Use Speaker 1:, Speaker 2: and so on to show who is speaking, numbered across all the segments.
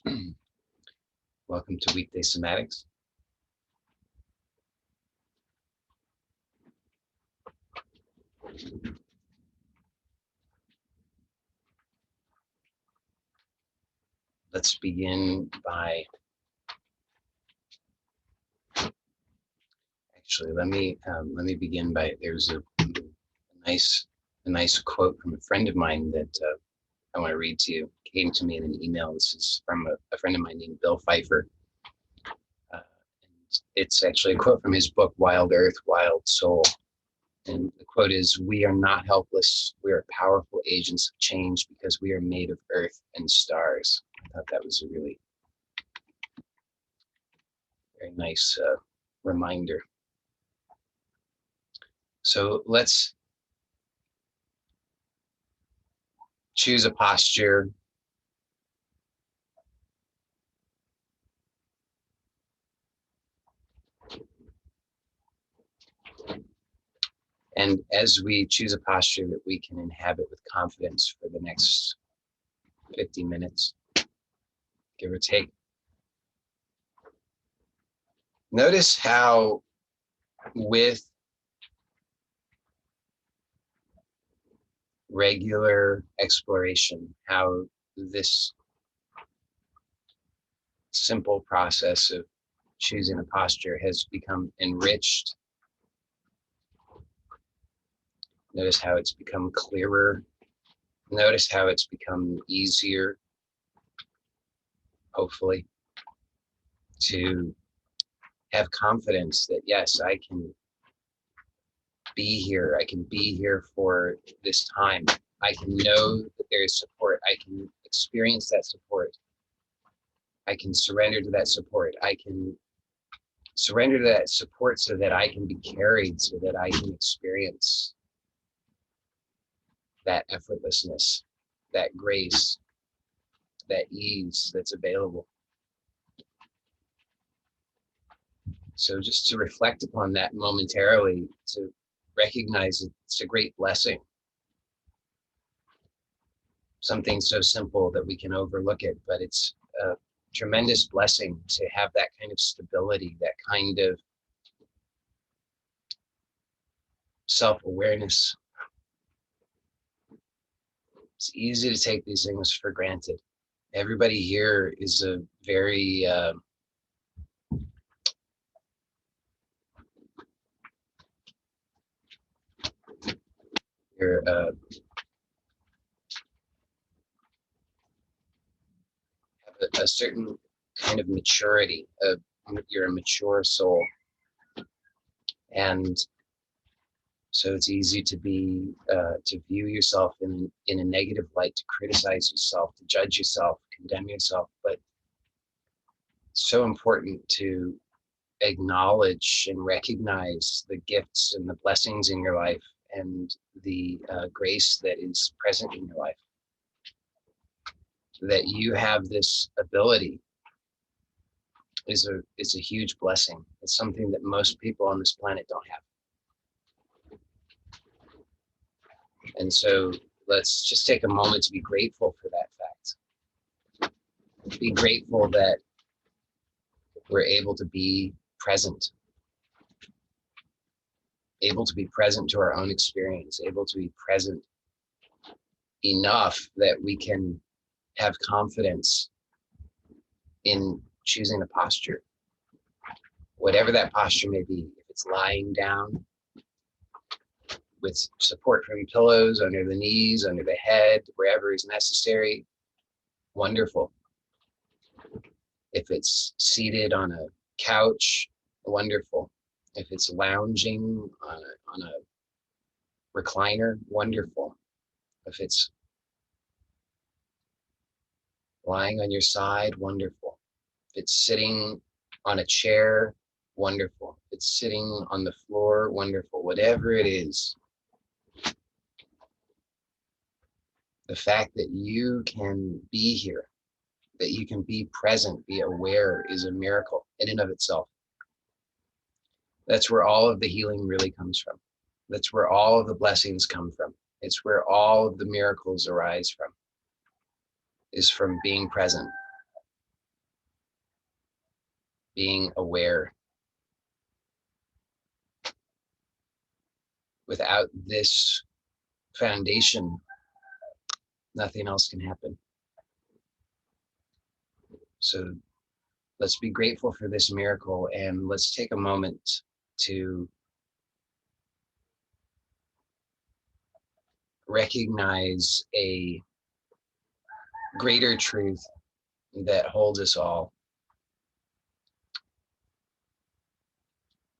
Speaker 1: Welcome to Weekday Somatics. Let's begin by, let me begin by, there's a nice quote from a friend of mine that I want to read to you. It came to me in an email. This is from a friend of mine named Bill Pfeiffer. And it's actually a quote from his book, Wild Earth, Wild Soul. And the quote is, "We are not helpless. We are powerful agents of change because we are made of earth and stars." I thought that was a really very nice reminder. So let's choose a posture. And as we choose a posture that we can inhabit with confidence for the next 50 minutes, give or take, notice how with regular exploration, how this simple process of choosing a posture has become enriched. Notice how it's become clearer. Notice how it's become easier, hopefully, to have confidence that, yes, I can be here. I can be here for this time. I can know that there is support. I can experience that support. I can surrender to that support. I can surrender to that support so that I can be carried, so that I can experience that effortlessness, that grace, that ease that's available. So just to reflect upon that momentarily, to recognize it's a great blessing. Something so simple that we can overlook it, but it's a tremendous blessing to have that kind of stability, that kind of self-awareness. It's easy to take these things for granted. Everybody here is a very you're have a certain kind of maturity. You're a mature soul, and so it's easy to be to view yourself in a negative light, to criticize yourself, to judge yourself, condemn yourself. But it's so important to acknowledge and recognize the gifts and the blessings in your life and the grace that is present in your life. That you have this ability is a huge blessing. It's something that most people on this planet don't have. And so let's just take a moment to be grateful for that fact. Be grateful that we're able to be present, able to be present to our own experience, able to be present enough that we can have confidence in choosing a posture, whatever that posture may be. If it's lying down with support from pillows, under the knees, under the head, wherever is necessary, wonderful. If it's seated on a couch, wonderful. If it's lounging on a recliner, wonderful. If it's lying on your side, wonderful. If it's sitting on a chair, wonderful. If it's sitting on the floor, wonderful. Whatever it is, the fact that you can be here, that you can be present, be aware, is a miracle in and of itself. That's where all of the healing really comes from. That's where all of the blessings come from. It's where all of the miracles arise from, is from being present. being aware. Without this foundation, nothing else can happen. So let's be grateful for this miracle, and let's take a moment to recognize a greater truth that holds us all.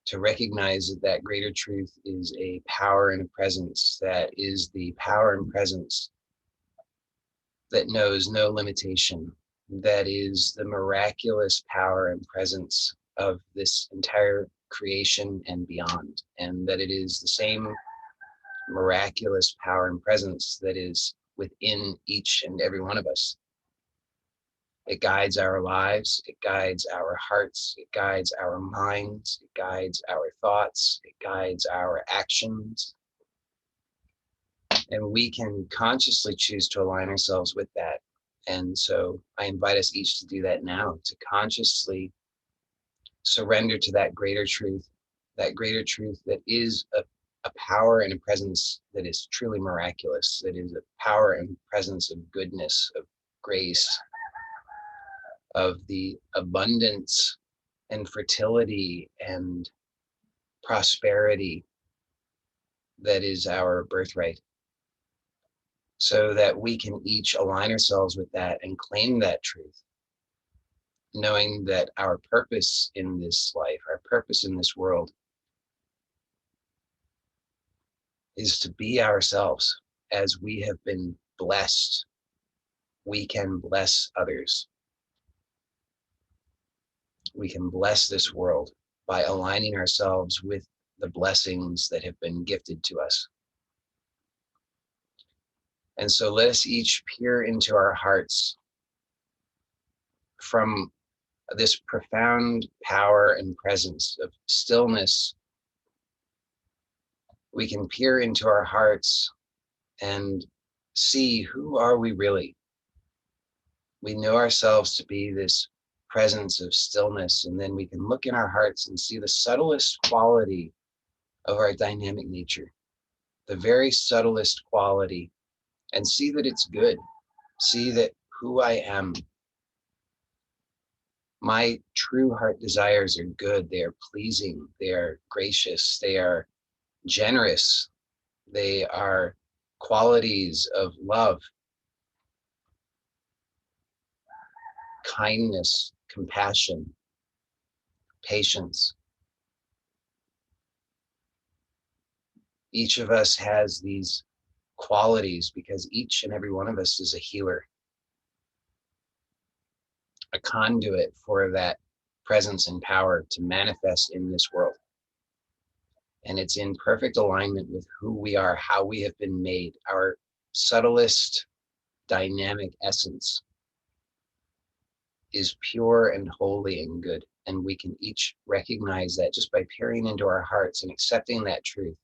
Speaker 1: To recognize that that greater truth is a power and a presence that is the power and presence that knows no limitation, that is the miraculous power and presence of this entire creation and beyond, and that it is the same miraculous power and presence that is within each and every one of us. It guides our lives, it guides our hearts, it guides our minds, it guides our thoughts, it guides our actions. And we can consciously choose to align ourselves with that. And so I invite us each to do that now, to consciously surrender to that greater truth that is a power and a presence that is truly miraculous, that is a power and presence of goodness, of grace, of the abundance and fertility and prosperity that is our birthright, so that we can each align ourselves with that and claim that truth, knowing that our purpose in this life, our purpose in this world, is to be ourselves. As we have been blessed, we can bless others. We can bless this world by aligning ourselves with the blessings that have been gifted to us. And so let us each peer into our hearts from this profound power and presence of stillness. We can peer into our hearts and see, who are we really? We know ourselves to be this presence of stillness, and then we can look in our hearts and see the subtlest quality of our dynamic nature, the very subtlest quality, and see that it's good. See that who I am, my true heart desires are good. They are pleasing. They are gracious. They are generous. They are qualities of love, kindness, compassion, patience. Each of us has these qualities because each and every one of us is a healer, a conduit for that presence and power to manifest in this world. And it's in perfect alignment with who we are, how we have been made, our subtlest dynamic essence is pure and holy and good. And we can each recognize that just by peering into our hearts and accepting that truth.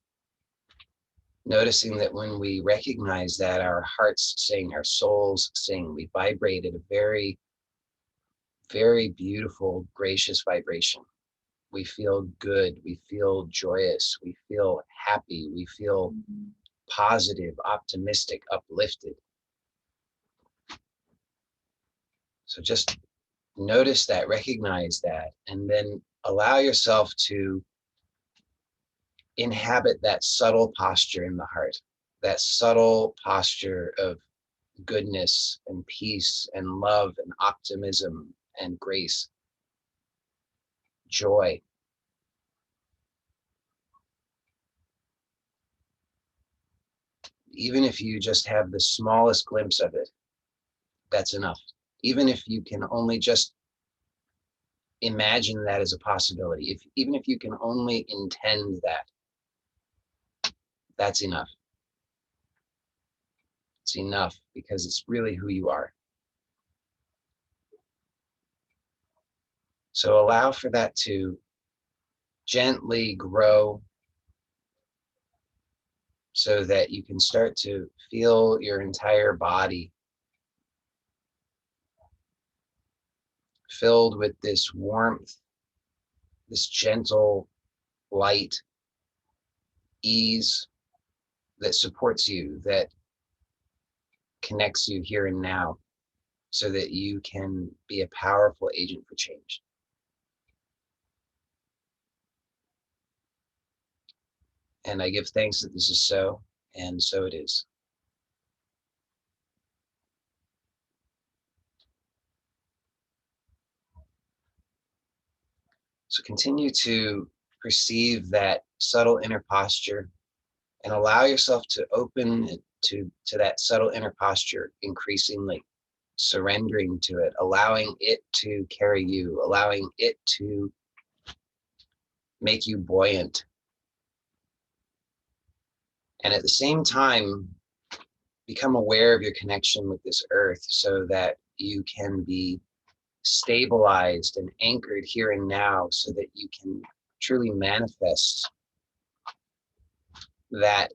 Speaker 1: Noticing that when we recognize that, our hearts sing, our souls sing, we vibrate at a very, very beautiful, gracious vibration. We feel good, we feel joyous, we feel happy, we feel positive, optimistic, uplifted. So just notice that, recognize that, and then allow yourself to inhabit that subtle posture in the heart, that subtle posture of goodness and peace and love and optimism and grace, joy. Even if you just have the smallest glimpse of it, that's enough. Even if you can only just imagine that as a possibility, even if you can only intend that, that's enough. It's enough because it's really who you are. So allow for that to gently grow so that you can start to feel your entire body filled with this warmth this gentle, light ease that supports you, that connects you here and now, so that you can be a powerful agent for change. And I give thanks that this is so, and so it is. So continue to perceive that subtle inner posture and allow yourself to open to that subtle inner posture increasingly, surrendering to it, allowing it to carry you, allowing it to make you buoyant. And at the same time, become aware of your connection with this earth so that you can be stabilized and anchored here and now, so that you can truly manifest that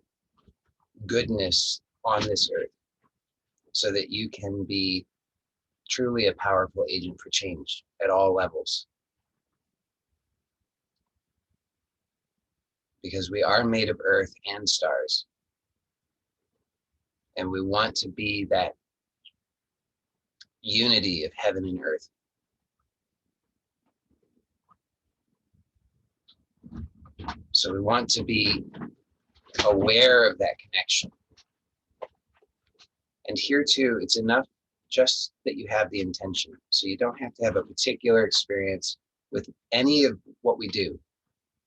Speaker 1: goodness on this earth, so that you can be truly a powerful agent for change at all levels. Because we are made of earth and stars, and we want to be that unity of heaven and earth. So we want to be aware of that connection. And here too, it's enough just that you have the intention. So you don't have to have a particular experience with any of what we do.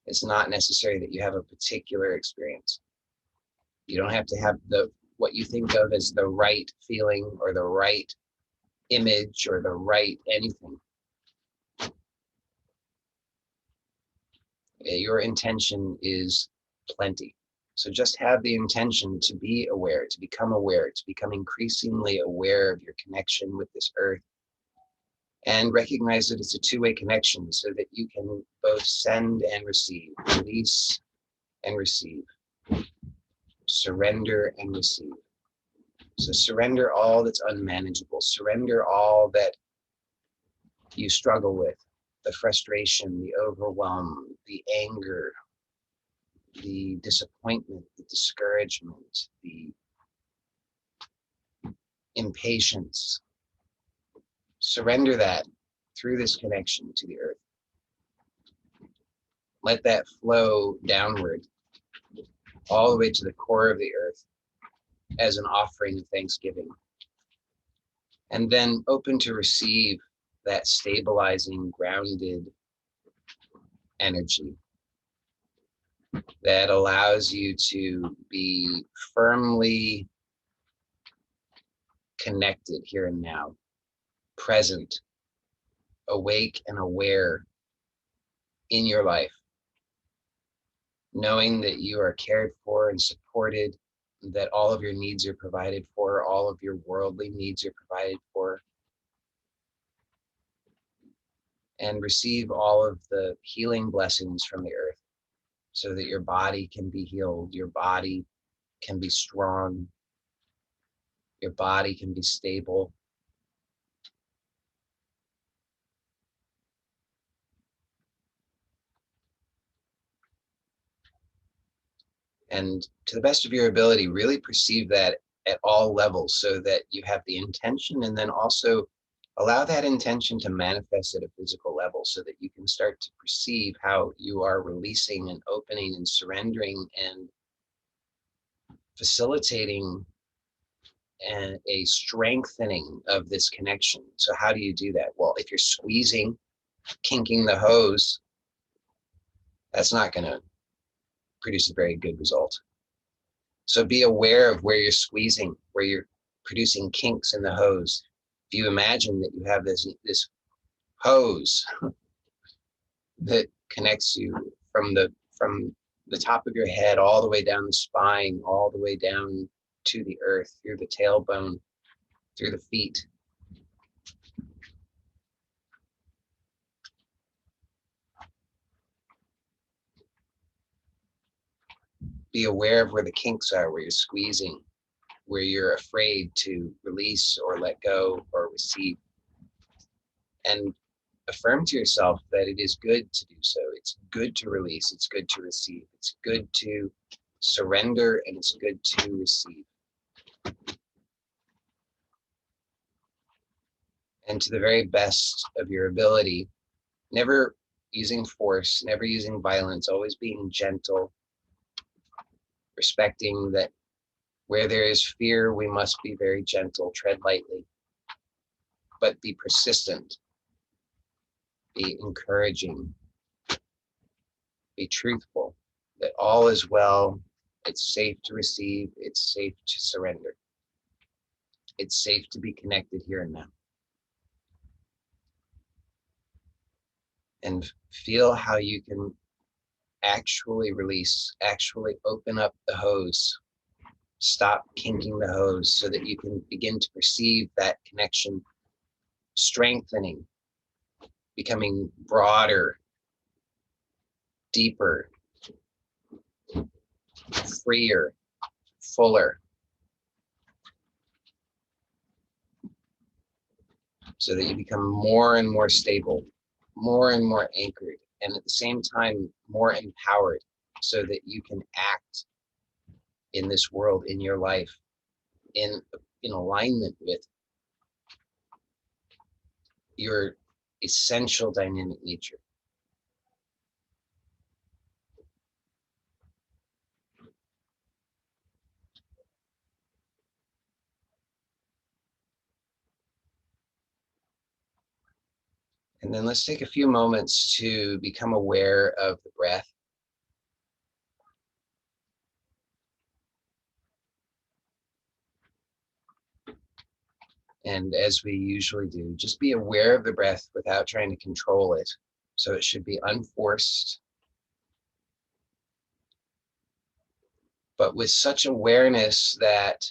Speaker 1: It's not necessary that you have a particular experience. You don't have to have what you think of as the right feeling or the right image or the right anything. Your intention is plenty. So just have the intention to be aware, to become increasingly aware of your connection with this earth, and recognize that it's a two-way connection, so that you can both send and receive, release and receive, surrender and receive. So surrender all that's unmanageable, surrender all that you struggle with, the frustration, the overwhelm, the anger, the disappointment, the discouragement, the impatience. Surrender that through this connection to the earth. Let that flow downward all the way to the core of the earth as an offering of thanksgiving. And then open to receive that stabilizing, grounded energy that allows you to be firmly connected here and now, present, awake and aware in your life, knowing that you are cared for and supported, that all of your needs are provided for, all of your worldly needs are provided for, and receive all of the healing blessings from the earth, so that your body can be healed, your body can be strong, your body can be stable. And to the best of your ability, really perceive that at all levels, so that you have the intention, and then also allow that intention to manifest at a physical level, so that you can start to perceive how you are releasing and opening and surrendering and facilitating a strengthening of this connection. So how do you do that? Well, if you're squeezing, kinking the hose, that's not going to produce a very good result. So be aware of where you're squeezing, where you're producing kinks in the hose. If you imagine that you have this hose that connects you from the top of your head all the way down the spine, all the way down to the earth, through the tailbone, through the feet. Be aware of where the kinks are, where you're squeezing, where you're afraid to release or let go or receive. And affirm to yourself that it is good to do so. It's good to release. It's good to receive. It's good to surrender, and it's good to receive. And to the very best of your ability, never using force, never using violence, always being gentle, respecting that where there is fear, we must be very gentle, tread lightly, but be persistent, be encouraging, be truthful, that all is well, it's safe to receive, it's safe to surrender, it's safe to be connected here and now. And feel how you can actually release, actually open up the hose, stop kinking the hose so that you can begin to perceive that connection strengthening, becoming broader, deeper, freer, fuller, so that you become more and more stable, more and more anchored, and at the same time, more empowered so that you can act in this world, in your life, in alignment with your essential dynamic nature. And then let's take a few moments to become aware of the breath. And as we usually do, just be aware of the breath without trying to control it. So it should be unforced, but with such awareness that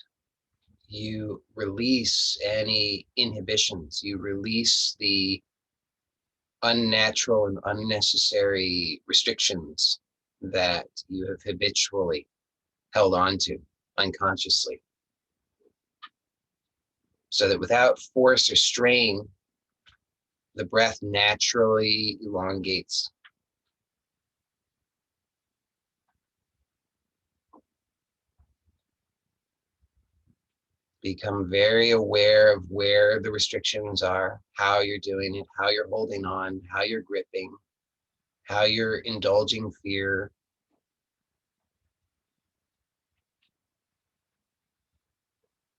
Speaker 1: you release any inhibitions, you release the unnatural and unnecessary restrictions that you have habitually held on to unconsciously. So that without force or strain, the breath naturally elongates. Become very aware of where the restrictions are, how you're doing it, how you're holding on, how you're gripping, how you're indulging fear.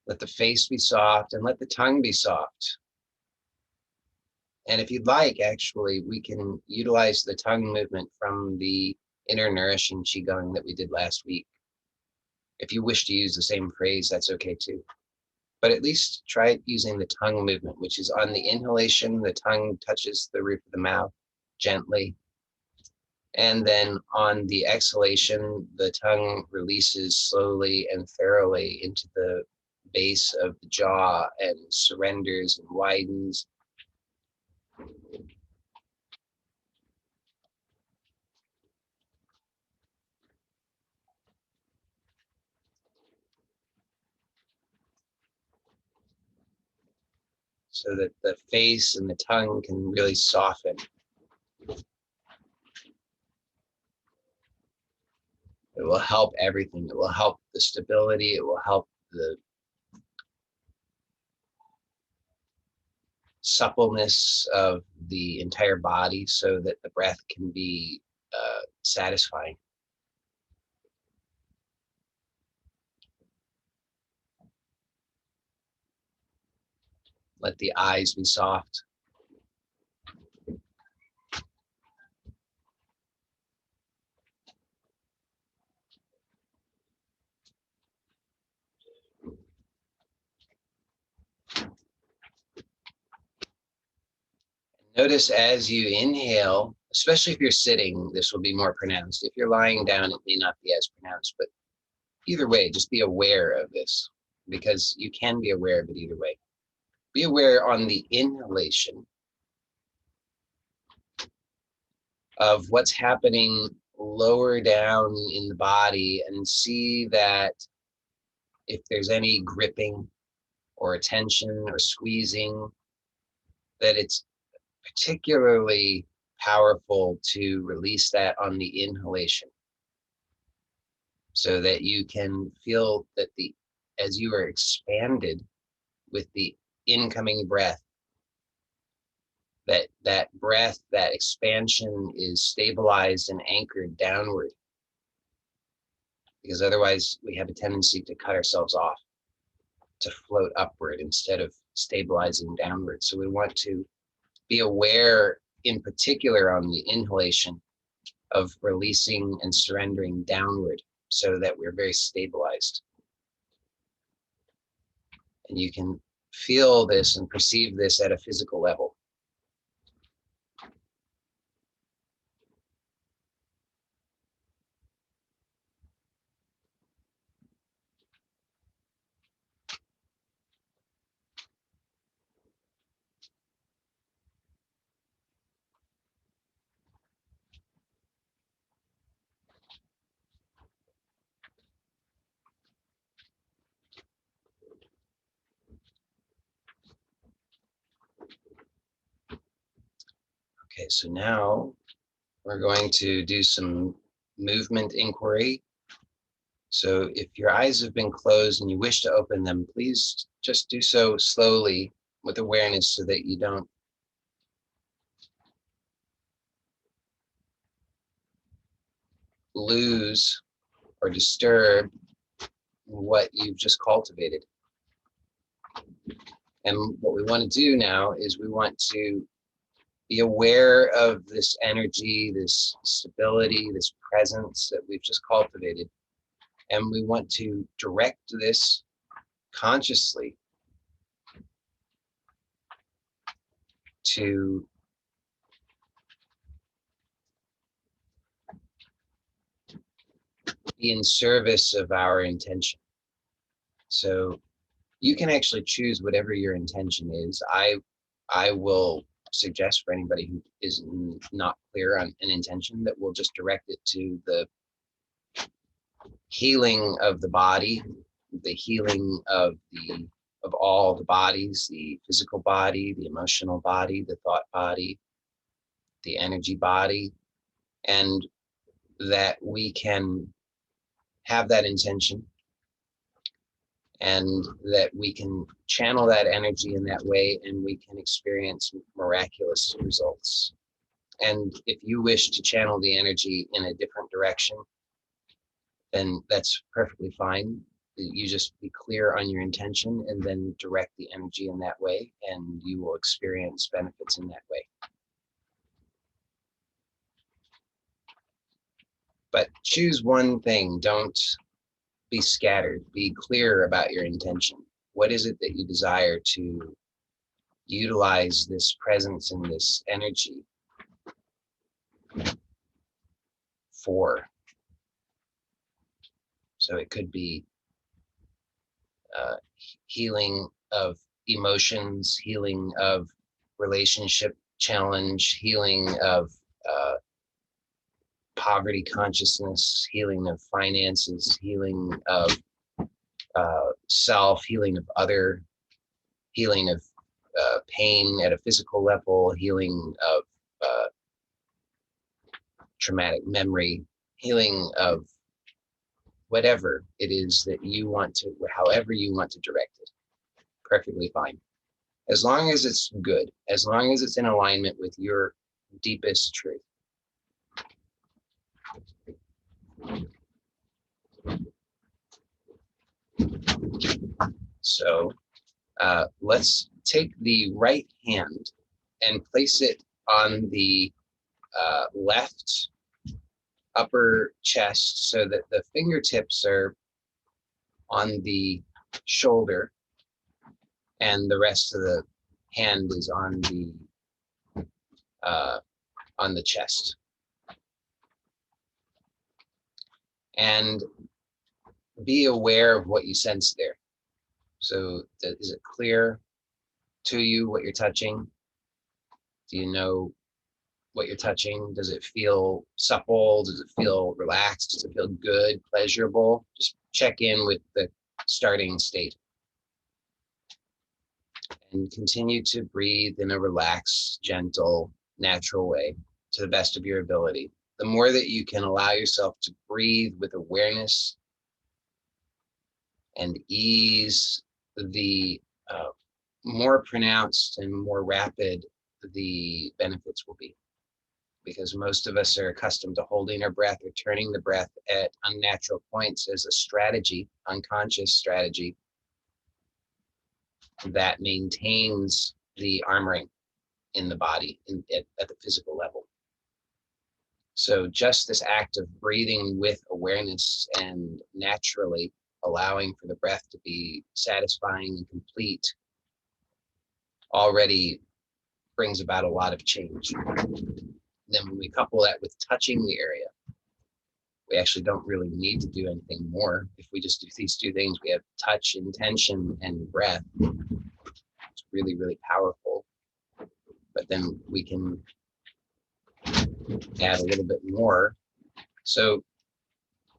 Speaker 1: Let the face be soft and let the tongue be soft. And if you'd like, actually, we can utilize the tongue movement from the inner nourishing qigong that we did last week. If you wish to use the same phrase, that's okay too. But at least try using the tongue movement, which is on the inhalation, the tongue touches the roof of the mouth gently. And then on the exhalation, the tongue releases slowly and thoroughly into the base of the jaw and surrenders and widens. So that the face and the tongue can really soften. It will help everything. It will help the stability. It will help the suppleness of the entire body so that the breath can be satisfying. Let the eyes be soft. Notice as you inhale, especially if you're sitting, this will be more pronounced. If you're lying down, it may not be as pronounced, but either way, just be aware of this because you can be aware of it either way. Be aware on the inhalation of what's happening lower down in the body and see that if there's any gripping or tension or squeezing, that it's particularly powerful to release that on the inhalation, so that you can feel that as you are expanded with the incoming breath, that breath, that expansion is stabilized and anchored downward, because otherwise we have a tendency to cut ourselves off, to float upward instead of stabilizing downward. So we want to be aware, in particular on the inhalation, of releasing and surrendering downward so that we're very stabilized. And you can feel this and perceive this at a physical level. Okay, so now we're going to do some movement inquiry. So if your eyes have been closed and you wish to open them, please just do so slowly with awareness so that you don't lose or disturb what you've just cultivated. And what we want to do now is we want to be aware of this energy, this stability, this presence that we've just cultivated. And we want to direct this consciously to be in service of our intention. So you can actually choose whatever your intention is. I will suggest for anybody who is not clear on an intention that we'll just direct it to the healing of the body, the healing of all the bodies, the physical body, the emotional body, the thought body, the energy body, and that we can have that intention and that we can channel that energy in that way, and we can experience miraculous results. And if you wish to channel the energy in a different direction, then that's perfectly fine. You just be clear on your intention and then direct the energy in that way, and you will experience benefits in that way. But choose one thing. Don't be scattered. Be clear about your intention. What is it that you desire to utilize this presence and this energy for? So it could be healing of emotions, healing of relationship challenge, healing of poverty consciousness, healing of finances, healing of self, healing of other, healing of pain at a physical level, healing of traumatic memory, healing of whatever it is that you want to, however you want to direct it. Perfectly fine. As long as it's good, as long as it's in alignment with your deepest truth. So let's take the right hand and place it on the left upper chest so that the fingertips are on the shoulder and the rest of the hand is on the chest. And be aware of what you sense there. So is it clear to you what you're touching? Do you know what you're touching? Does it feel supple? Does it feel relaxed? Does it feel good, pleasurable? Just check in with the starting state. And continue to breathe in a relaxed, gentle, natural way to the best of your ability. The more that you can allow yourself to breathe with awareness and ease, the more pronounced and more rapid the benefits will be. Because most of us are accustomed to holding our breath or turning the breath at unnatural points as a strategy, unconscious strategy, that maintains the armoring in the body at the physical level. So just this act of breathing with awareness and naturally allowing for the breath to be satisfying and complete already brings about a lot of change. Then when we couple that with touching the area, we actually don't really need to do anything more. If we just do these two things, we have touch, intention, and breath. It's really, really powerful. But then we can add a little bit more. So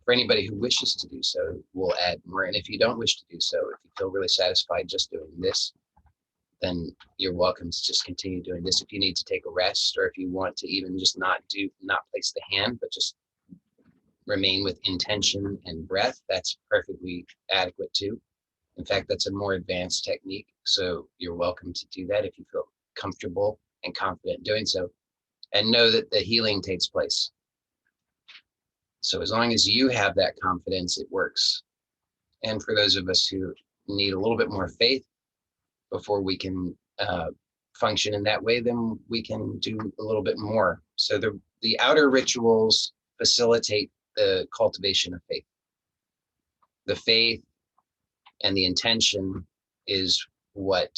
Speaker 1: for anybody who wishes to do so, we'll add more. And if you don't wish to do so, if you feel really satisfied just doing this, then you're welcome to just continue doing this. If you need to take a rest, or if you want to even just not place the hand, but just remain with intention and breath, that's perfectly adequate too. In fact, that's a more advanced technique. So you're welcome to do that if you feel comfortable and confident doing so. And know that the healing takes place. So as long as you have that confidence, it works. And for those of us who need a little bit more faith before we can function in that way, then we can do a little bit more. So the outer rituals facilitate the cultivation of faith. The faith and the intention is what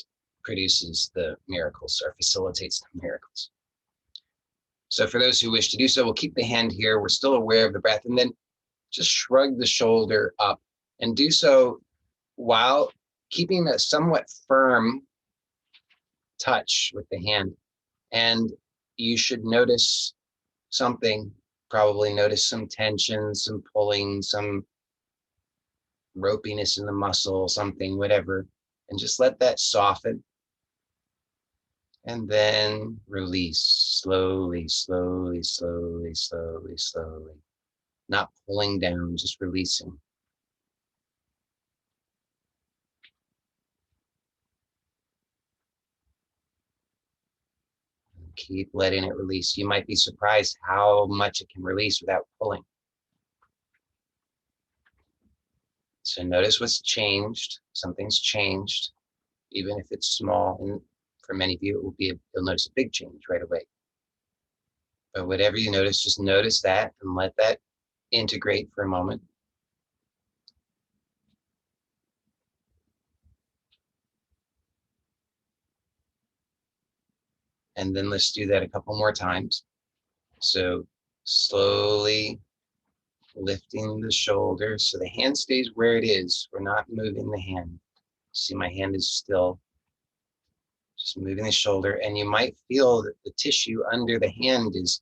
Speaker 1: produces the miracles or facilitates the miracles. So for those who wish to do so, we'll keep the hand here. We're still aware of the breath, and then just shrug the shoulder up, and do so while keeping a somewhat firm touch with the hand. And you should notice something, probably notice some tension, some pulling, some ropiness in the muscle, something, whatever, and just let that soften. And then release slowly, slowly, slowly, slowly, slowly. Not pulling down, just releasing. Keep letting it release. You might be surprised how much it can release without pulling. So notice what's changed. Something's changed, even if it's small. And for many of you, it will be you'll notice a big change right away. But whatever you notice, just notice that and let that integrate for a moment. And then let's do that a couple more times. So slowly lifting the shoulder so the hand stays where it is. We're not moving the hand. See, my hand is still. Just moving the shoulder, and you might feel that the tissue under the hand is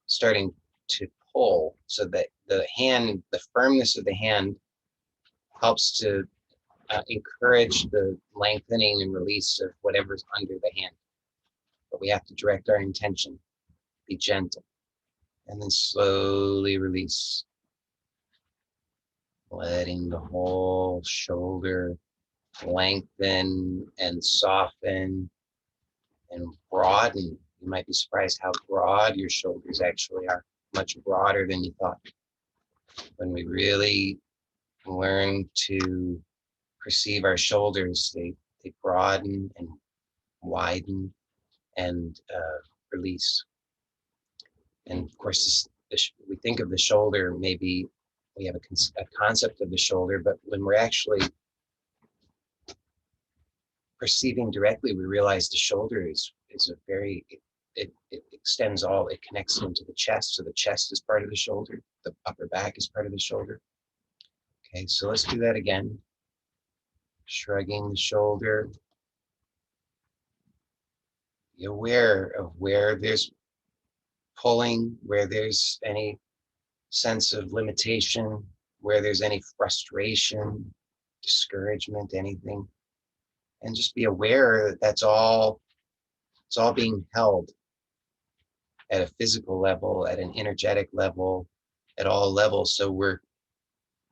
Speaker 1: starting to pull, so that the firmness of the hand helps to encourage the lengthening and release of whatever's under the hand. But we have to direct our intention, be gentle, and then slowly release, letting the whole shoulder lengthen and soften and broaden. You might be surprised how broad your shoulders actually are, much broader than you thought. When we really learn to perceive our shoulders, they broaden and widen and release. And of course, we think of the shoulder, maybe we have a concept of the shoulder, but when we're actually perceiving directly, we realize the shoulder is a very, it extends it connects into the chest. So the chest is part of the shoulder. The upper back is part of the shoulder. Okay, so let's do that again. Shrugging the shoulder. Be aware of where there's pulling, where there's any sense of limitation, where there's any frustration, discouragement, anything. And just be aware that it's all being held at a physical level, at an energetic level, at all levels. So we're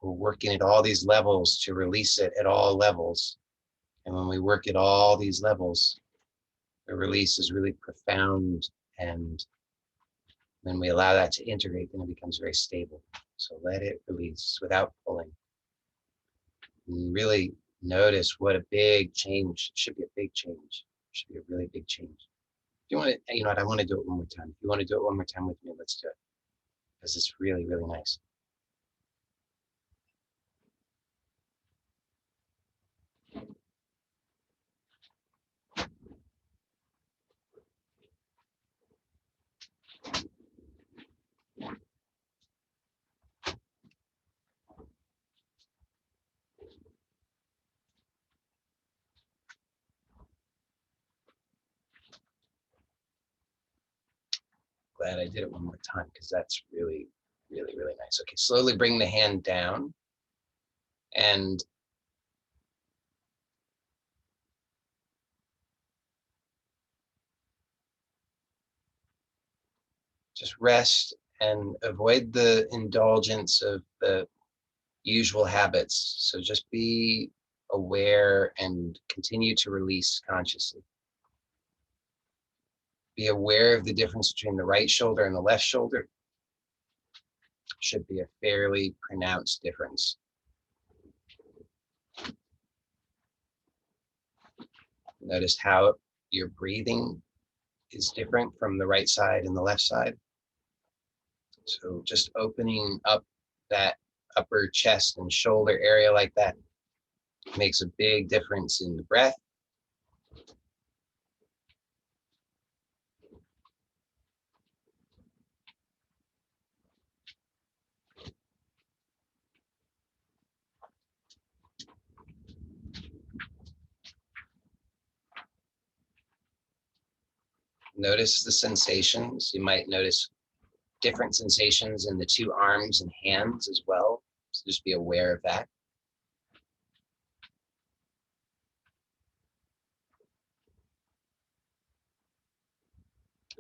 Speaker 1: working at all these levels to release it at all levels. And when we work at all these levels, the release is really profound. And when we allow that to integrate, then it becomes very stable. So let it release without pulling. And really notice what a big change. It should be a big change. It should be a really big change. If you want to, you know what, I want to do it one more time. If you want to do it one more time with me, let's do it. Because it's really, really nice. Glad I did it one more time because that's really, really, really nice. Okay, slowly bring the hand down and just rest and avoid the indulgence of the usual habits. So just be aware and continue to release consciously. Be aware of the difference between the right shoulder and the left shoulder. Should be a fairly pronounced difference. Notice how your breathing is different from the right side and the left side. So just opening up that upper chest and shoulder area like that makes a big difference in the breath. Notice the sensations. You might notice different sensations in the two arms and hands as well. So just be aware of that.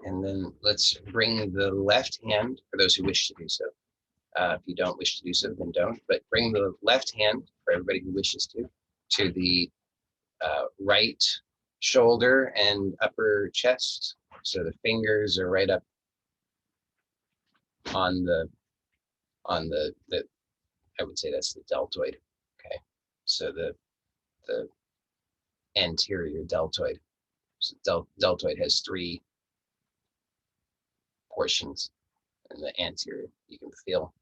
Speaker 1: And then let's bring the left hand, for those who wish to do so. If you don't wish to do so, then don't. But bring the left hand, for everybody who wishes to the right shoulder and upper chest. So the fingers are right up on the I would say that's the deltoid. Okay, so the anterior deltoid. So deltoid has three portions, and the anterior you can feel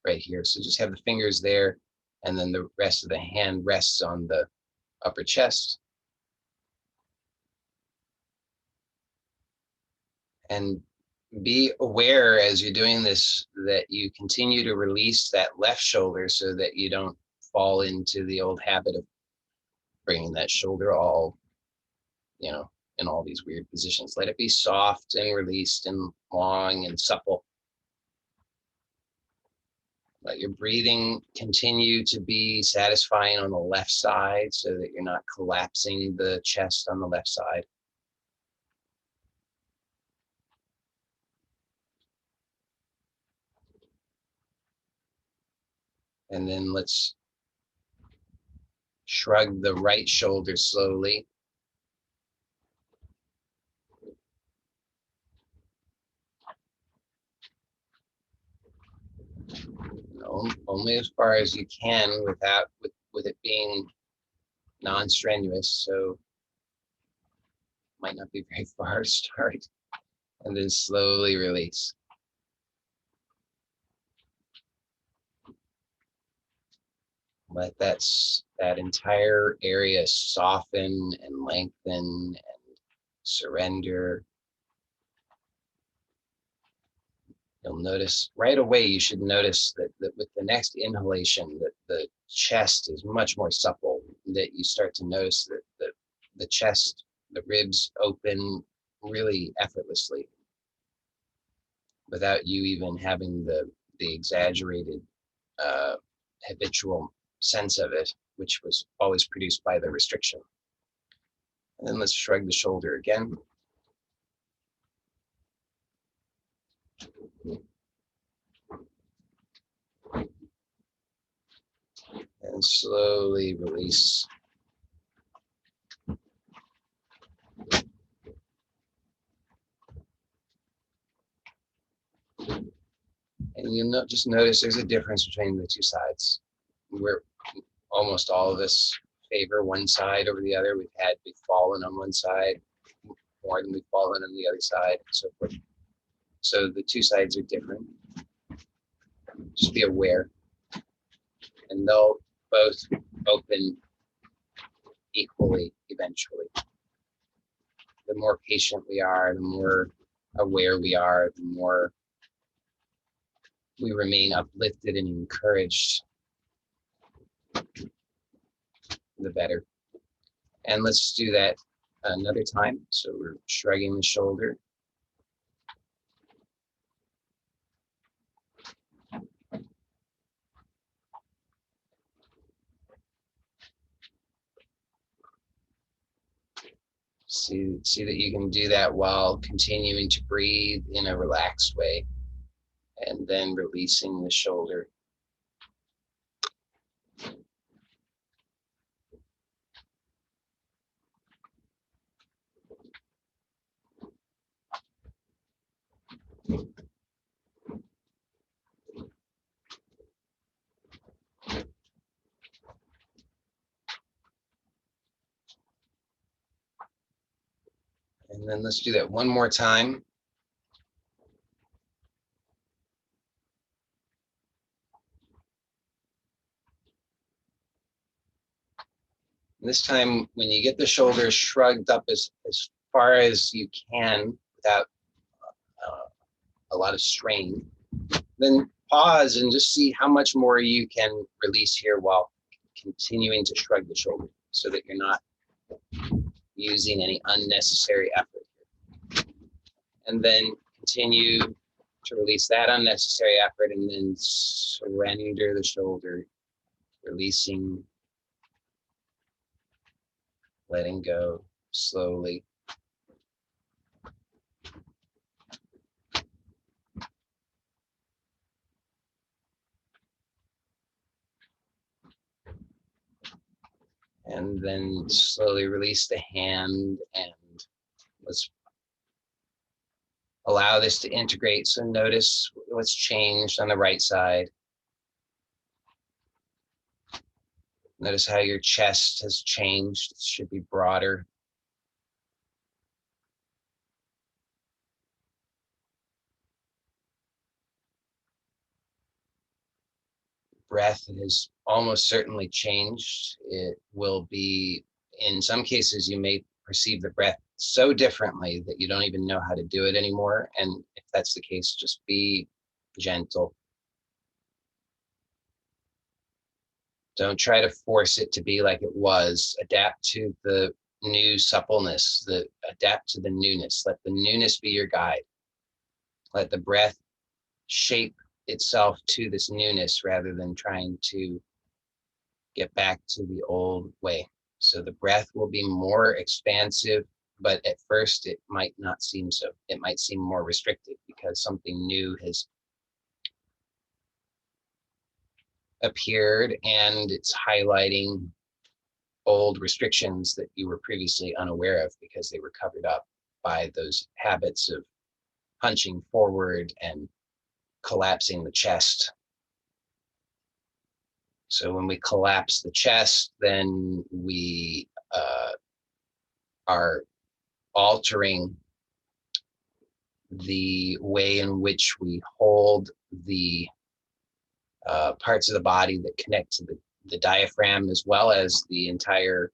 Speaker 1: right here. So just have the fingers there, and then the rest of the hand rests on the upper chest. And be aware as you're doing this that you continue to release that left shoulder so that you don't fall into the old habit of bringing that shoulder all, in all these weird positions. Let it be soft and released and long and supple. Let your breathing continue to be satisfying on the left side so that you're not collapsing the chest on the left side. And then let's shrug the right shoulder slowly. Only as far as you can without with it being non-strenuous. So might not be very far to start, and then slowly release. Let that entire area soften and lengthen and surrender. You'll notice right away, you should notice that with the next inhalation, that the chest is much more supple, that you start to notice that the chest, the ribs open really effortlessly without you even having the exaggerated habitual sense of it, which was always produced by the restriction. And then let's shrug the shoulder again. And slowly release. And you'll just notice there's a difference between the two sides. We're almost all of us favor one side over the other. We've fallen on one side more than we've fallen on the other side, and so forth. So the two sides are different. Just be aware. And they'll both open equally eventually. The more patient we are, the more aware we are, the more we remain uplifted and encouraged, the better. And let's do that another time. So we're shrugging the shoulder. See that you can do that while continuing to breathe in a relaxed way, and then releasing the shoulder. And then let's do that one more time. This time, when you get the shoulders shrugged up as far as you can without a lot of strain, then pause and just see how much more you can release here while continuing to shrug the shoulder, so that you're not using any unnecessary effort. And then continue to release that unnecessary effort, and then surrender the shoulder, releasing, letting go slowly. And then slowly release the hand, and let's allow this to integrate. So notice what's changed on the right side. Notice how your chest has changed. It should be broader. Breath has almost certainly changed. It will be, in some cases, you may perceive the breath so differently that you don't even know how to do it anymore. And if that's the case, just be gentle. Don't try to force it to be like it was. Adapt to the new suppleness, adapt to the newness. Let the newness be your guide. Let the breath shape itself to this newness rather than trying to get back to the old way. So the breath will be more expansive, but at first it might not seem so. It might seem more restricted because something new has appeared and it's highlighting old restrictions that you were previously unaware of because they were covered up by those habits of punching forward and collapsing the chest. So when we collapse the chest, then we are altering the way in which we hold the parts of the body that connect to the diaphragm, as well as the entire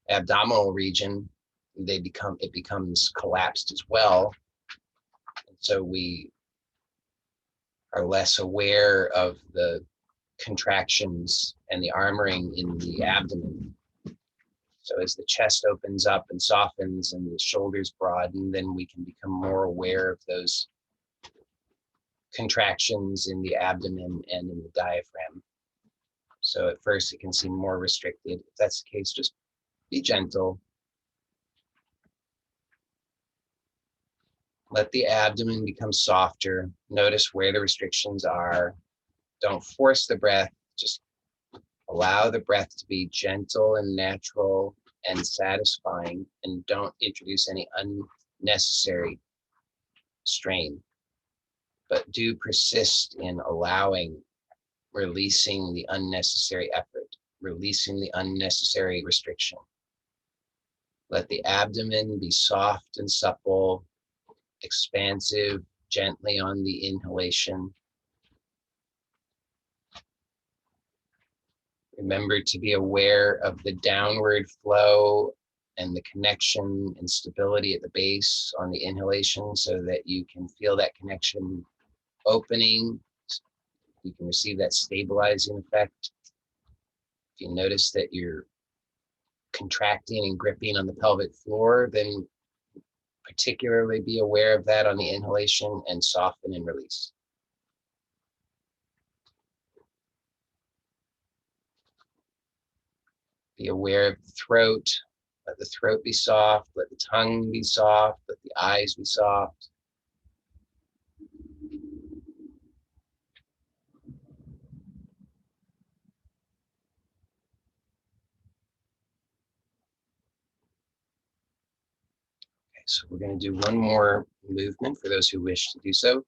Speaker 1: abdominal region. It becomes collapsed as well. And so we are less aware of the contractions and the armoring in the abdomen. So as the chest opens up and softens and the shoulders broaden, then we can become more aware of those contractions in the abdomen and in the diaphragm. So at first it can seem more restricted. If that's the case, just be gentle, Let the abdomen become softer. Notice where the restrictions are. Don't force the breath. Just allow the breath to be gentle and natural and satisfying, and don't introduce any unnecessary strain. But do persist in allowing, releasing the unnecessary effort, releasing the unnecessary restriction. Let the abdomen be soft and supple, expansive, gently on the inhalation. Remember to be aware of the downward flow and the connection and stability at the base on the inhalation so that you can feel that connection opening. You can receive that stabilizing effect. If you notice that you're contracting and gripping on the pelvic floor, then particularly be aware of that on the inhalation and soften and release. Be aware of the throat. Let the throat be soft. Let the tongue be soft. Let the eyes be soft. Okay, so we're going to do one more movement for those who wish to do so.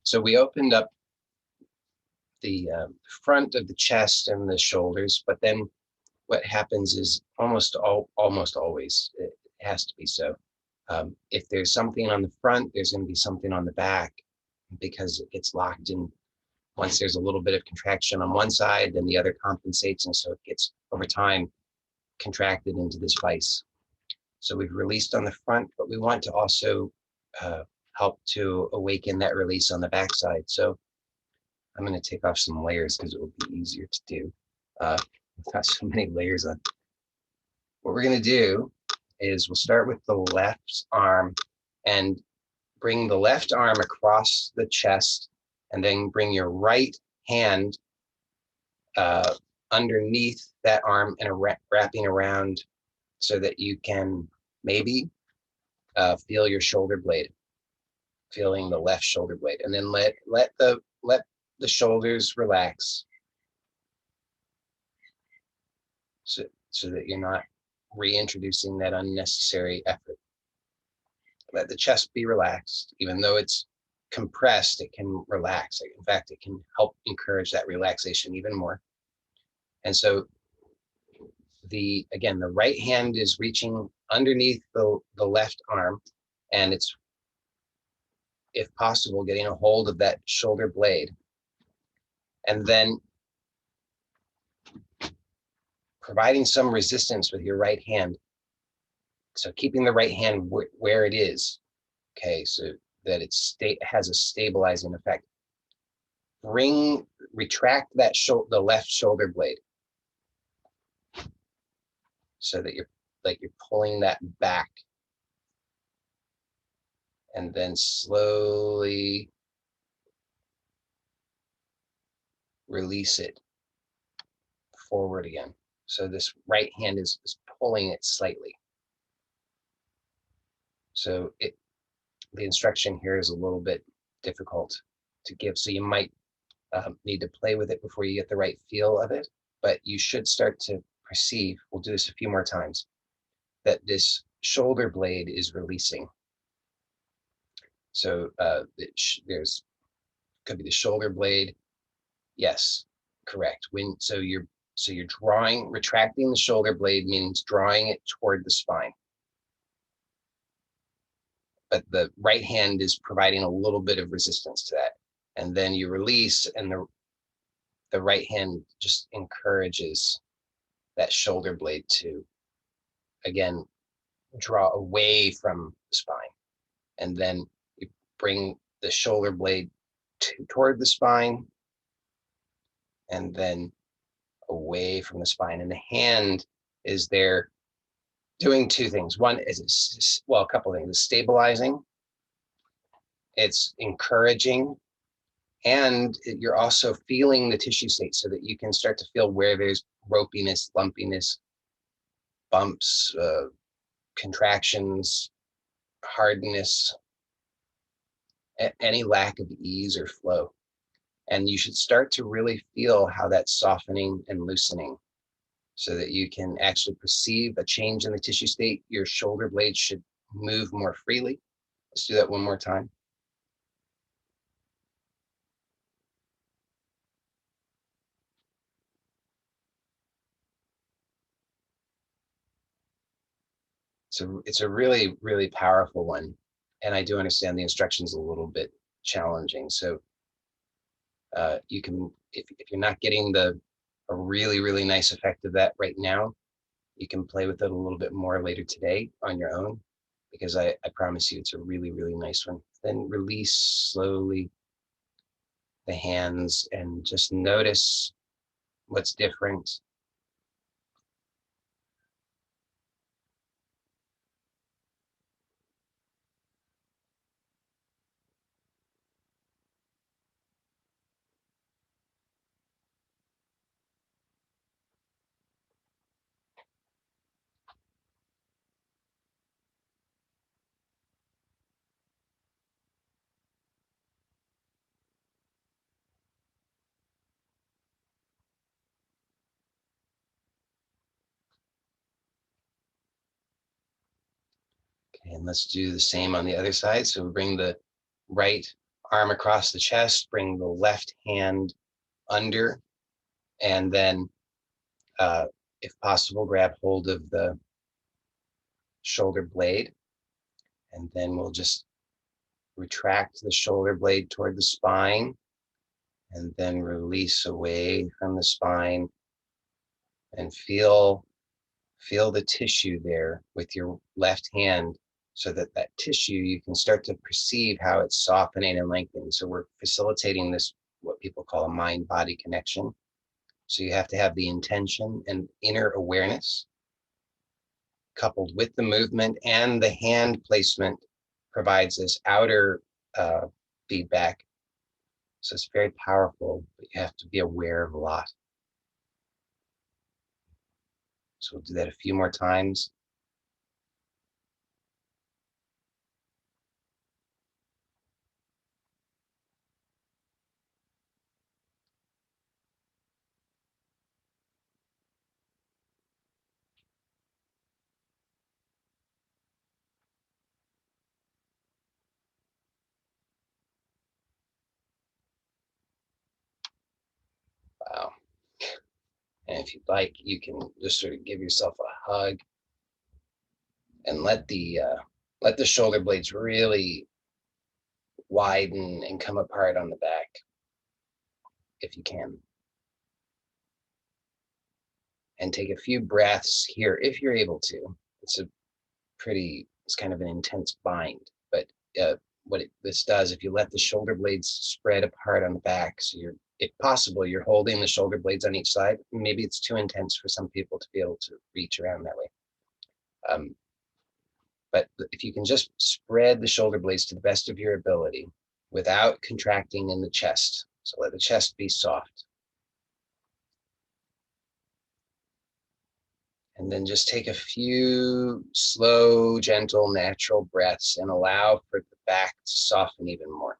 Speaker 1: So we opened up the front of the chest and the shoulders, but then what happens is almost always, it has to be so. If there's something on the front, there's going to be something on the back because it gets locked in. Once there's a little bit of contraction on one side, then the other compensates, and so it gets, over time, contracted into this vice. So we've released on the front, but we want to also help to awaken that release on the backside. So I'm going to take off some layers because it will be easier to do. We've got so many layers on. What we're going to do is we'll start with the left arm and bring the left arm across the chest, and then bring your right hand underneath that arm and wrapping around so that you can maybe feel your shoulder blade, feeling the left shoulder blade, and then let the shoulders relax so that you're not reintroducing that unnecessary effort. Let the chest be relaxed. Even though it's compressed, it can relax. In fact, it can help encourage that relaxation even more. And so again, the right hand is reaching underneath the left arm, and it's, if possible, getting a hold of that shoulder blade. And then providing some resistance with your right hand. So keeping the right hand where it is, okay, so that it has a stabilizing effect. Retract that the left shoulder blade so that you're pulling that back, and then slowly release it forward again. So this right hand is pulling it slightly. So the instruction here is a little bit difficult to give, so you might need to play with it before you get the right feel of it, but you should start to perceive, we'll do this a few more times, that this shoulder blade is releasing. So there's could be the shoulder blade. Yes, correct. So you're retracting the shoulder blade means drawing it toward the spine. But the right hand is providing a little bit of resistance to that. And then you release, and the right hand just encourages that shoulder blade to, again, draw away from the spine. And then you bring the shoulder blade toward the spine, and then away from the spine. And the hand is there doing two things. One is, well, a couple of things. It's stabilizing, it's encouraging, and you're also feeling the tissue state so that you can start to feel where there's ropiness, lumpiness, bumps, contractions, hardness. any lack of ease or flow. And you should start to really feel how that's softening and loosening so that you can actually perceive a change in the tissue state. Your shoulder blades should move more freely. Let's do that one more time. So it's a really, really powerful one. And I do understand the instructions a little bit challenging. So you can, if you're not getting a really, really nice effect of that right now, you can play with it a little bit more later today on your own, because I promise you it's a really, really nice one. Then release slowly the hands and just notice what's different. Okay, and let's do the same on the other side. So we bring the right arm across the chest, bring the left hand under, and then if possible, grab hold of the shoulder blade, and then we'll just retract the shoulder blade toward the spine, and then release away from the spine, and feel the tissue there with your left hand, so that that tissue, you can start to perceive how it's softening and lengthening. So we're facilitating this, what people call a mind-body connection. So you have to have the intention and inner awareness coupled with the movement, and the hand placement provides this outer feedback. So it's very powerful, but you have to be aware of a lot. So we'll do that a few more times. Wow. And if you'd like, you can just sort of give yourself a hug and let the shoulder blades really widen and come apart on the back, if you can. And take a few breaths here if you're able to. It's kind of an intense bind, but this does, if you let the shoulder blades spread apart on the back, so if possible, you're holding the shoulder blades on each side. Maybe it's too intense for some people to be able to reach around that way. But if you can just spread the shoulder blades to the best of your ability without contracting in the chest. So let the chest be soft. And then just take a few slow, gentle, natural breaths and allow for the back to soften even more.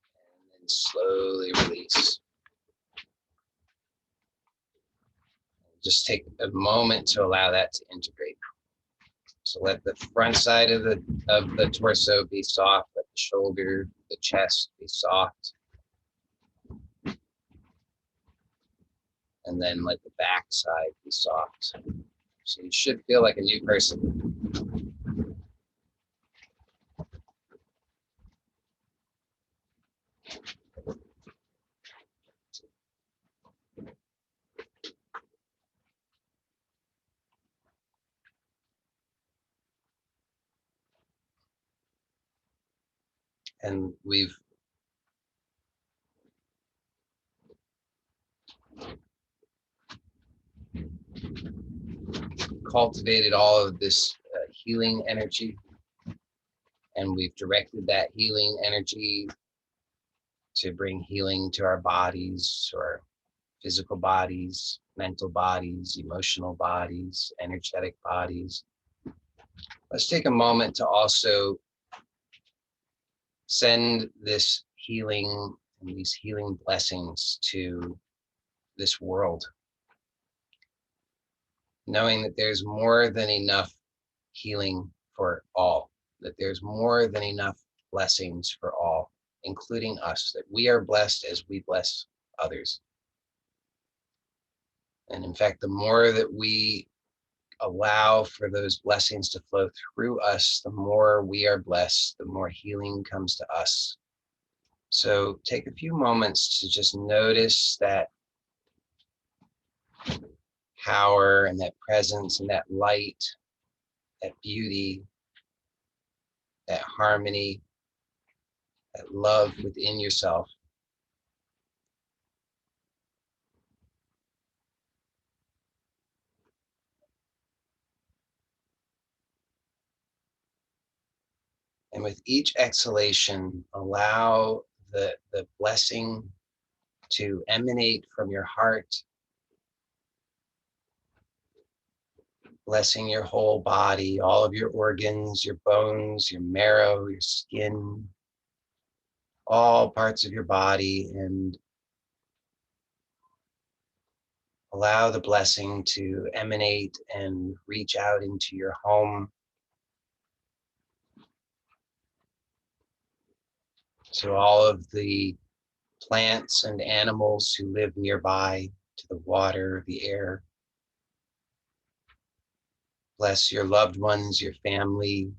Speaker 1: And then slowly release. Just take a moment to allow that to integrate. So let the front side of the torso be soft, let the shoulder, the chest be soft. And then let the back side be soft. So you should feel like a new person. And we've cultivated all of this healing energy, and we've directed that healing energy to bring healing to our bodies, to our physical bodies, mental bodies, emotional bodies, energetic bodies. Let's take a moment to also send this healing and these healing blessings to this world, knowing that there's more than enough healing for all, that there's more than enough blessings for all, including us, that we are blessed as we bless others. And in fact, the more that we allow for those blessings to flow through us, the more we are blessed, the more healing comes to us. So take a few moments to just notice that power and that presence and that light, that beauty, that harmony, that love within yourself. And with each exhalation, allow the blessing to emanate from your heart, blessing your whole body, all of your organs, your bones, your marrow, your skin, all parts of your body, and allow the blessing to emanate and reach out into your home, to all of the plants and animals who live nearby, to the water, the air. Bless your loved ones, your family.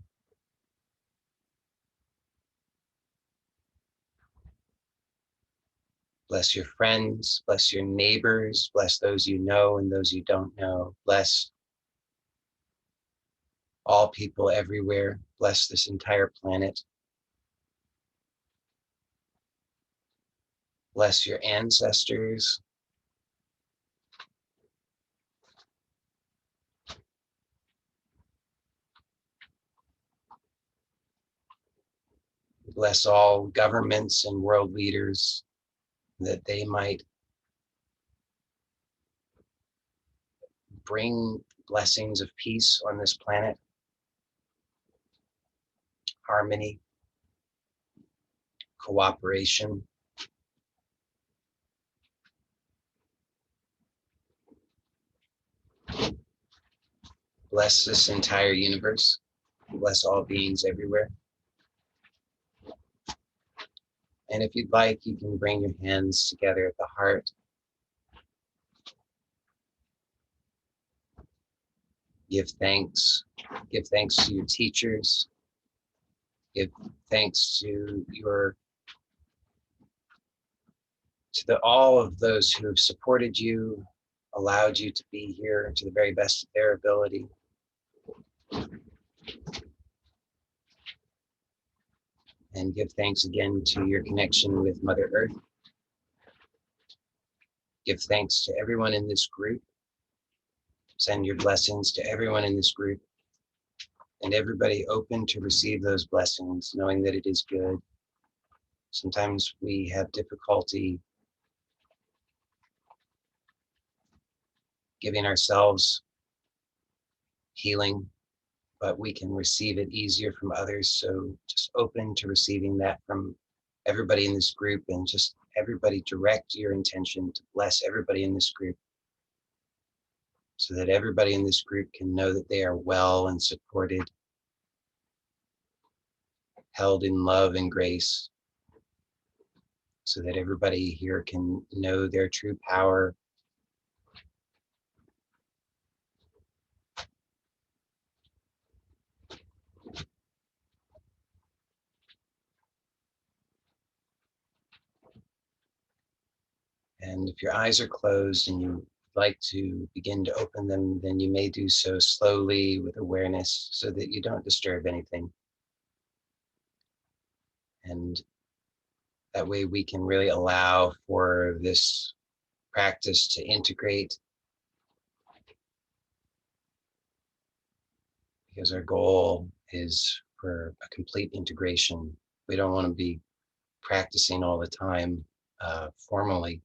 Speaker 1: Bless your friends, bless your neighbors, bless those you know and those you don't know. Bless all people everywhere. Bless this entire planet. Bless your ancestors. Bless all governments and world leaders, that they might bring blessings of peace on this planet, harmony, cooperation. Bless this entire universe. Bless all beings everywhere. And if you'd like, you can bring your hands together at the heart. Give thanks. Give thanks to your teachers. Give thanks to all of those who have supported you, allowed you to be here to the very best of their ability. And give thanks again to your connection with Mother Earth. Give thanks to everyone in this group. Send your blessings to everyone in this group, and everybody open to receive those blessings, knowing that it is good. Sometimes we have difficulty giving ourselves healing, but we can receive it easier from others. So just open to receiving that from everybody in this group, and just everybody direct your intention to bless everybody in this group, so that everybody in this group can know that they are well and supported, held in love and grace, so that everybody here can know their true power, and if your eyes are closed and you like to begin to open them, then you may do so slowly with awareness, so that you don't disturb anything. And that way we can really allow for this practice to integrate because our goal is for a complete integration. We don't want to be practicing all the time formally.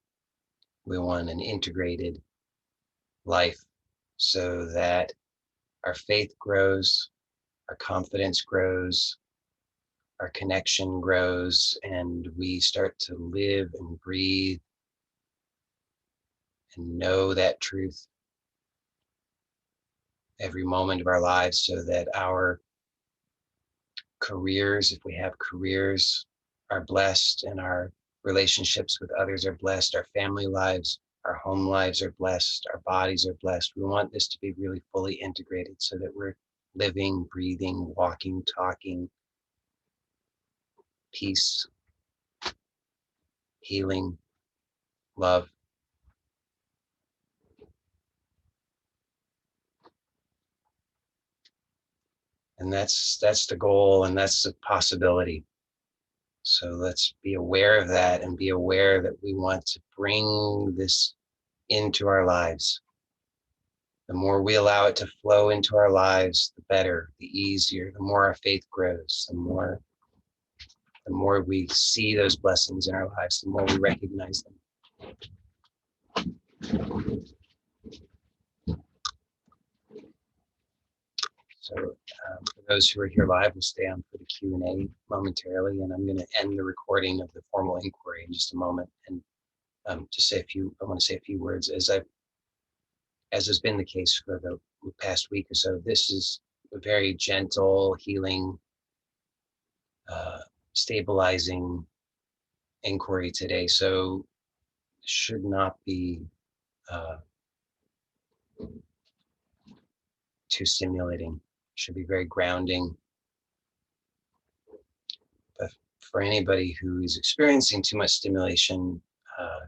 Speaker 1: We want an integrated life so that our faith grows, our confidence grows, our connection grows, and we start to live and breathe and know that truth every moment of our lives, so that our careers, if we have careers, are blessed, and our relationships with others are blessed, our family lives, our home lives are blessed, our bodies are blessed. We want this to be really fully integrated so that we're living, breathing, walking, talking, peace, healing, love. And that's the goal, and that's the possibility. So let's be aware of that and be aware that we want to bring this into our lives. The more we allow it to flow into our lives, the better, the easier, the more our faith grows, the more we see those blessings in our lives, the more we recognize them. So for those who are here live, we'll stay on for the Q&A momentarily, and I'm going to end the recording of the formal inquiry in just a moment, and just say I want to say a few words. As has been the case for the past week or so, this is a very gentle, healing, stabilizing inquiry today. So should not be too stimulating. Should be very grounding. But for anybody who is experiencing too much stimulation,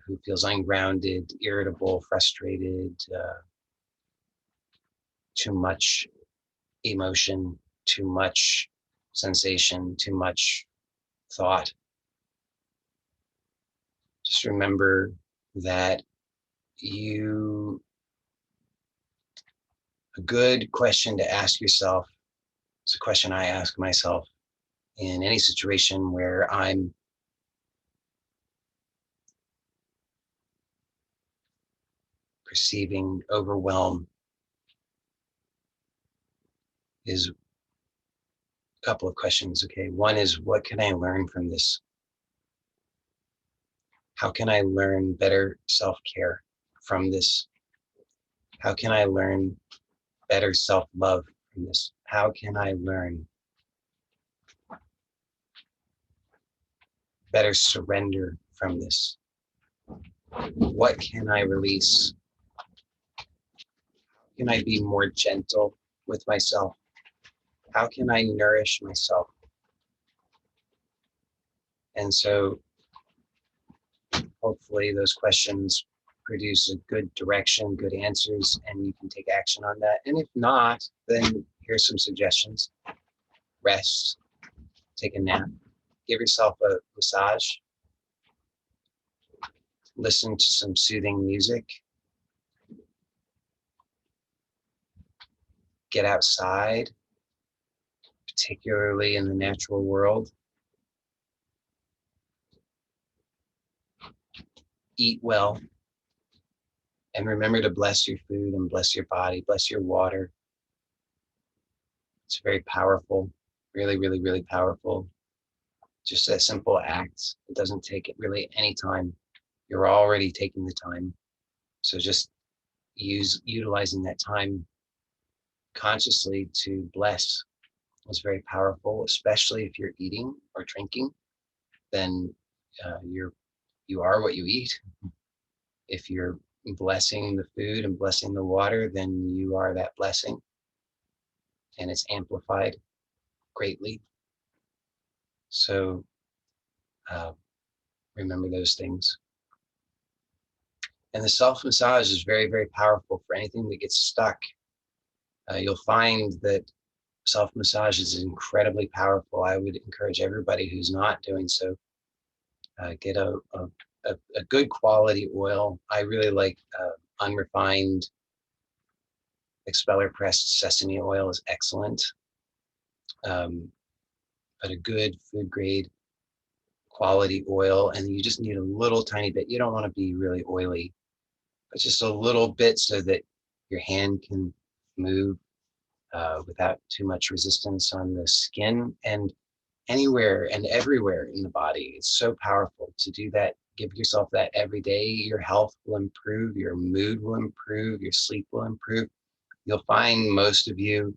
Speaker 1: who feels ungrounded, irritable, frustrated, too much emotion, too much sensation, too much thought, just remember that a good question to ask yourself, it's a question I ask myself in any situation where I'm perceiving overwhelm, is a couple of questions. Okay, one is, what can I learn from this? How can I learn better self-care from this? How can I learn better self-love from this? How can I learn better surrender from this? What can I release? How can I be more gentle with myself? How can I nourish myself? And so hopefully those questions produce a good direction, good answers, and you can take action on that. And if not, then here's some suggestions. Rest, take a nap, give yourself a massage, listen to some soothing music, get outside, particularly in the natural world, eat well, and remember to bless your food and bless your body, bless your water. It's very powerful, really, really, really powerful. Just a simple act. It doesn't take really any time. You're already taking the time. So just utilizing that time consciously to bless is very powerful, especially if you're eating or drinking, then you are what you eat. If you're blessing the food and blessing the water, then you are that blessing, and it's amplified greatly. So remember those things. And the self-massage is very, very powerful for anything that gets stuck. You'll find that self-massage is incredibly powerful. I would encourage everybody who's not doing so, get a good quality oil. I really like unrefined expeller pressed sesame oil is excellent. but a good food grade quality oil, and you just need a little tiny bit. You don't want to be really oily, but just a little bit so that your hand can move without too much resistance on the skin and anywhere and everywhere in the body. It's so powerful to do that. Give yourself that every day. Your health will improve, your mood will improve, your sleep will improve. You'll find most of you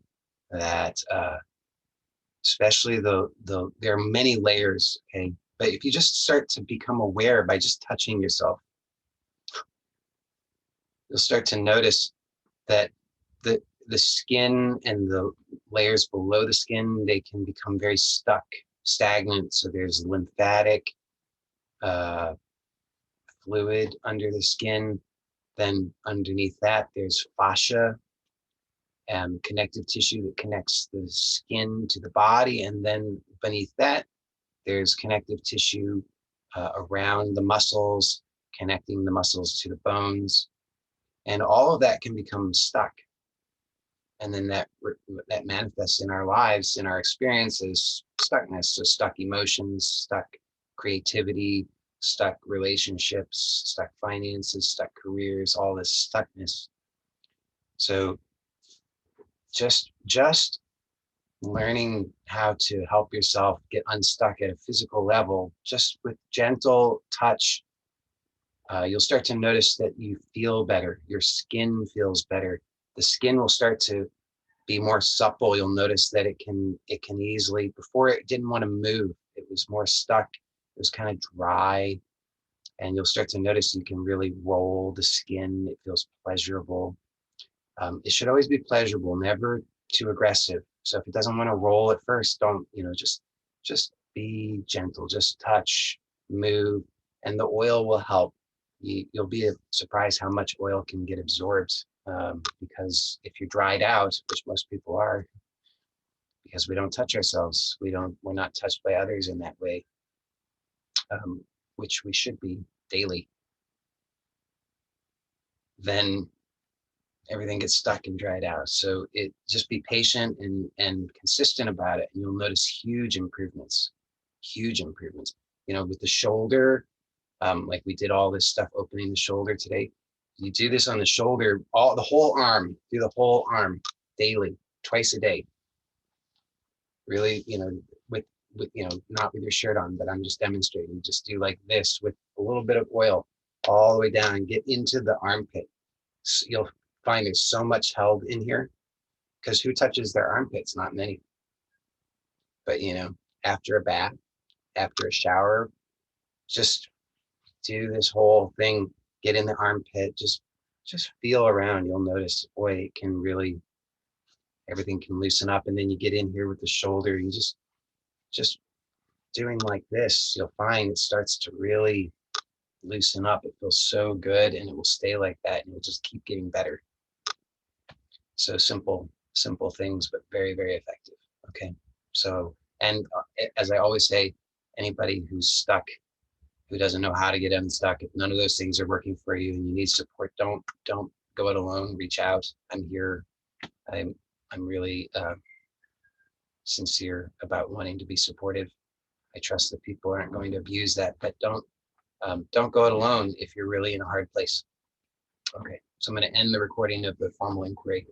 Speaker 1: that, especially there are many layers, okay? But if you just start to become aware by just touching yourself, you'll start to notice that the skin and the layers below the skin, they can become very stuck, stagnant. So there's lymphatic uh, fluid under the skin. Then underneath that, there's fascia and connective tissue that connects the skin to the body. And then beneath that, there's connective tissue around the muscles, connecting the muscles to the bones. And all of that can become stuck. And then that manifests in our lives, in our experiences, stuckness. So stuck emotions, stuck creativity, stuck relationships, stuck finances, stuck careers, all this stuckness. So just learning how to help yourself get unstuck at a physical level, just with gentle touch, you'll start to notice that you feel better. Your skin feels better. The skin will start to be more supple. You'll notice that it can easily, before it didn't want to move, it was more stuck, it was kind of dry, and you'll start to notice you can really roll the skin. It feels pleasurable. It should always be pleasurable, never too aggressive. So if it doesn't want to roll at first, don't, just be gentle, just touch, move, and the oil will help. You'll be surprised how much oil can get absorbed, because if you're dried out, which most people are, because we don't touch ourselves, we're not touched by others in that way, which we should be daily, then everything gets stuck and dried out. So just be patient and consistent about it, and you'll notice huge improvements. With the shoulder, like we did all this stuff opening the shoulder today. You do this on the shoulder, the whole arm, do the whole arm daily, twice a day. Really, with not with your shirt on, but I'm just demonstrating. Just do like this with a little bit of oil all the way down and get into the armpit. So you'll find there's so much held in here, because who touches their armpits? Not many. But after a bath, after a shower, just do this whole thing. Get in the armpit, just feel around. You'll notice, boy, it can really, everything can loosen up. And then you get in here with the shoulder, you just doing like this, you'll find it starts to really loosen up. It feels so good, and it will stay like that, and you'll just keep getting better. So simple things, but very, very effective. Okay. So, and as I always say, anybody who's stuck, who doesn't know how to get unstuck, if none of those things are working for you and you need support, don't go it alone. Reach out. I'm here. I'm really sincere about wanting to be supportive. I trust that people aren't going to abuse that, but don't go it alone if you're really in a hard place. Okay, so I'm going to end the recording of the formal inquiry.